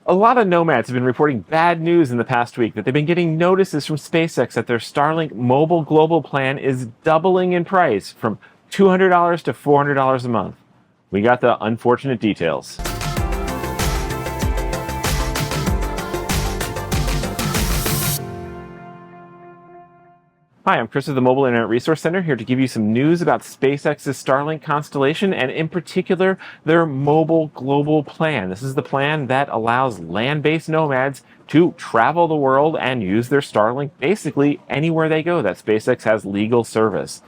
A lot of nomads have been reporting bad news in the past week that they've been getting notices from SpaceX that their Starlink mobile global plan is doubling in price from $200 to $400 a month. We got the unfortunate details. Hi, I'm Chris of the Mobile Internet Resource Center, here to give you some news about SpaceX's Starlink constellation and in particular their mobile global plan. This is the plan that allows land-based nomads to travel the world and use their Starlink basically anywhere they go that SpaceX has legal service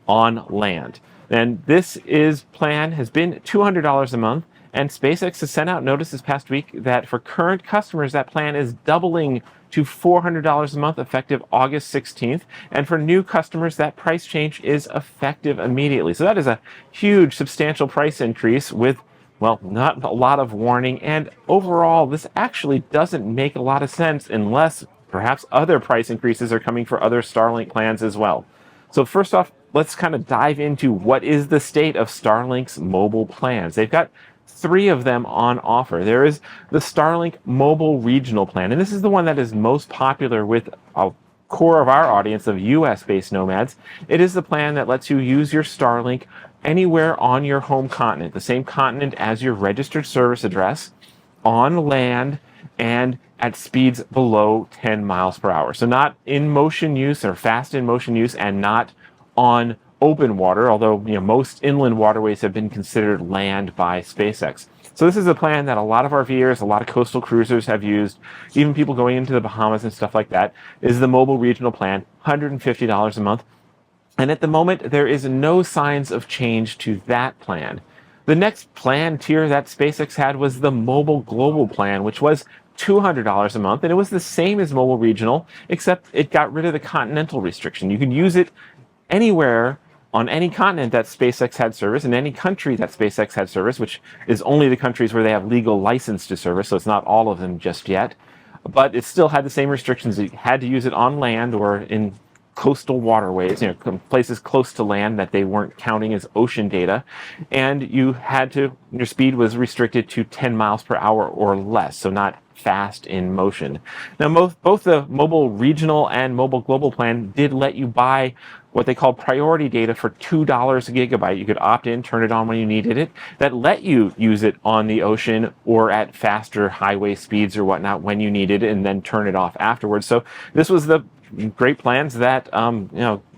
on land. And this plan has been $200 a month, and SpaceX has sent out notice this past week that for current customers that plan is doubling to $400 a month effective August 16th. And for new customers, that price change is effective immediately. So that is a huge, substantial price increase with, well, not a lot of warning. And overall, this actually doesn't make a lot of sense unless perhaps other price increases are coming for other Starlink plans as well. So first off, let's kind of dive into what is the state of Starlink's mobile plans. They've got 3 of them on offer. There is the Starlink Mobile Regional Plan, and this is the one that is most popular with a core of our audience of US-based nomads. It is the plan that lets you use your Starlink anywhere on your home continent, the same continent as your registered service address, on land, and at speeds below 10 miles per hour. So not in motion use or fast in motion use, and not on open water, although most inland waterways have been considered land by SpaceX. So this is a plan that a lot of RVers, a lot of coastal cruisers have used, even people going into the Bahamas and stuff like that, is the Mobile Regional Plan, $150 a month. And at the moment, there is no signs of change to that plan. The next plan tier that SpaceX had was the Mobile Global Plan, which was $200 a month, and it was the same as Mobile Regional, except it got rid of the continental restriction. You could use it anywhere on any continent that SpaceX had service, in any country that SpaceX had service, which is only the countries where they have legal license to service, so it's not all of them just yet. But it still had the same restrictions. You had to use it on land or in coastal waterways, places close to land that they weren't counting as ocean data. And your speed was restricted to 10 miles per hour or less, so not fast in motion. Now, both the Mobile Regional and Mobile Global Plan did let you buy what they call priority data for $2 a gigabyte. You could opt in, turn it on when you needed it. That let you use it on the ocean or at faster highway speeds or whatnot when you needed it, and then turn it off afterwards. So this was the great plans that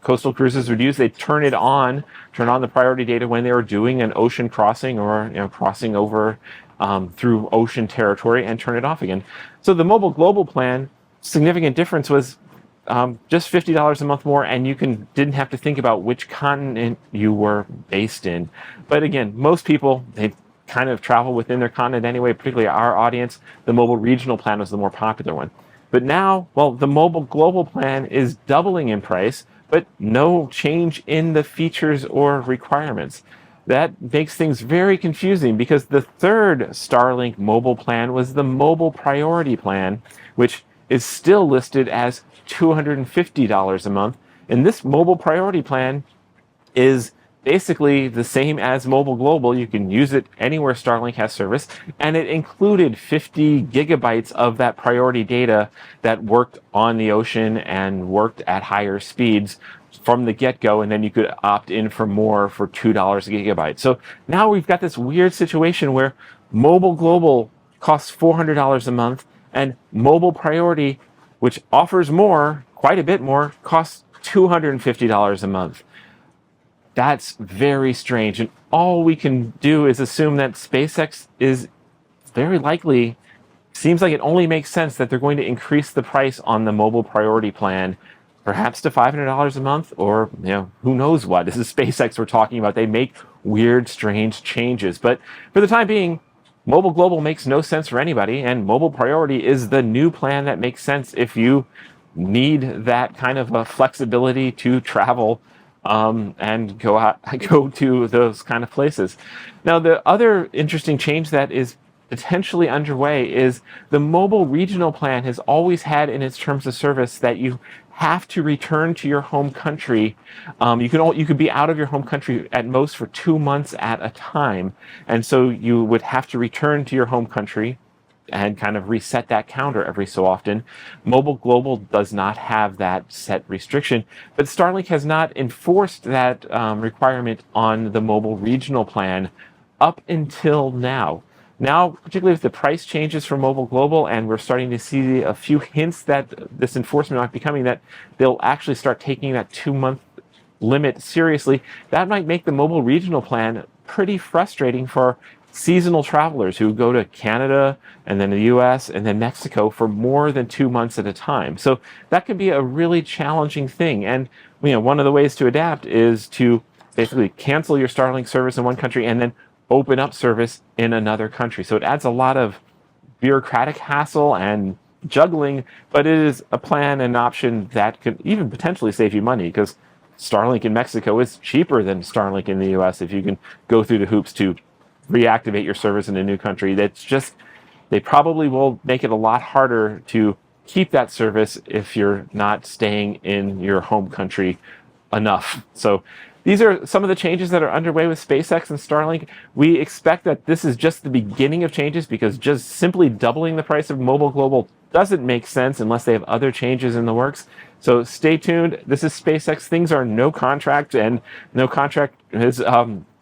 coastal cruisers would use. They'd turn on the priority data when they were doing an ocean crossing or crossing over through ocean territory, and turn it off again. So the Mobile Global Plan, significant difference was just $50 a month more, and you didn't have to think about which continent you were based in. But again, most people, they kind of travel within their continent anyway, particularly our audience. The Mobile Regional Plan was the more popular one. But now, well, the Mobile Global Plan is doubling in price, but no change in the features or requirements. That makes things very confusing, because the third Starlink mobile plan was the Mobile Priority Plan, which is still listed as $250 a month. And this Mobile Priority Plan is basically the same as Mobile Global. You can use it anywhere Starlink has service, and it included 50 gigabytes of that priority data that worked on the ocean and worked at higher speeds from the get-go, and then you could opt in for more for $2 a gigabyte. So now we've got this weird situation where Mobile Global costs $400 a month, and Mobile Priority, which offers more, quite a bit more, costs $250 a month. That's very strange, and all we can do is assume that SpaceX is very likely, seems like it only makes sense that they're going to increase the price on the Mobile Priority Plan, perhaps to $500 a month, or who knows what. This is SpaceX we're talking about. They make weird, strange changes. But for the time being, Mobile Global makes no sense for anybody, and Mobile Priority is the new plan that makes sense if you need that kind of a flexibility to travel and go to those kind of places. Now, the other interesting change that is potentially underway is the Mobile Regional Plan has always had in its terms of service that you have to return to your home country. You could be out of your home country at most for 2 months at a time, and so you would have to return to your home country and kind of reset that counter every so often. Mobile Global does not have that set restriction, but Starlink has not enforced that requirement on the mobile regional plan up until now. Now, particularly with the price changes for Mobile Global, and we're starting to see a few hints that this enforcement might be coming, that they'll actually start taking that 2-month limit seriously, that might make the mobile regional plan pretty frustrating for seasonal travelers who go to Canada and then the US and then Mexico for more than 2 months at a time. So that can be a really challenging thing. And one of the ways to adapt is to basically cancel your Starlink service in one country and then open up service in another country. So it adds a lot of bureaucratic hassle and juggling, but it is a plan and option that could even potentially save you money, because Starlink in Mexico is cheaper than Starlink in the US if you can go through the hoops to reactivate your service in a new country. They probably will make it a lot harder to keep that service if you're not staying in your home country enough. So these are some of the changes that are underway with SpaceX and Starlink. We expect that this is just the beginning of changes, because just simply doubling the price of Mobile Global doesn't make sense unless they have other changes in the works. So stay tuned. This is SpaceX. Things are no contract, and no contract is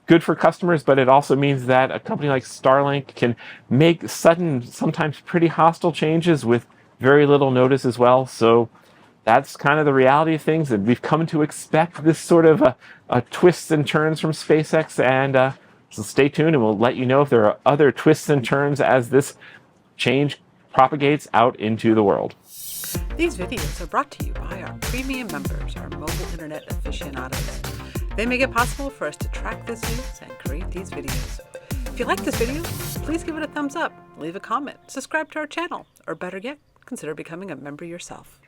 good for customers, but it also means that a company like Starlink can make sudden, sometimes pretty hostile changes with very little notice as well. So that's kind of the reality of things, and we've come to expect this sort of twists and turns from SpaceX, and so stay tuned and we'll let you know if there are other twists and turns as this change propagates out into the world. These videos are brought to you by our premium members, our mobile internet aficionados. They make it possible for us to track this news and create these videos. If you like this video, please give it a thumbs up, leave a comment, subscribe to our channel, or better yet, consider becoming a member yourself.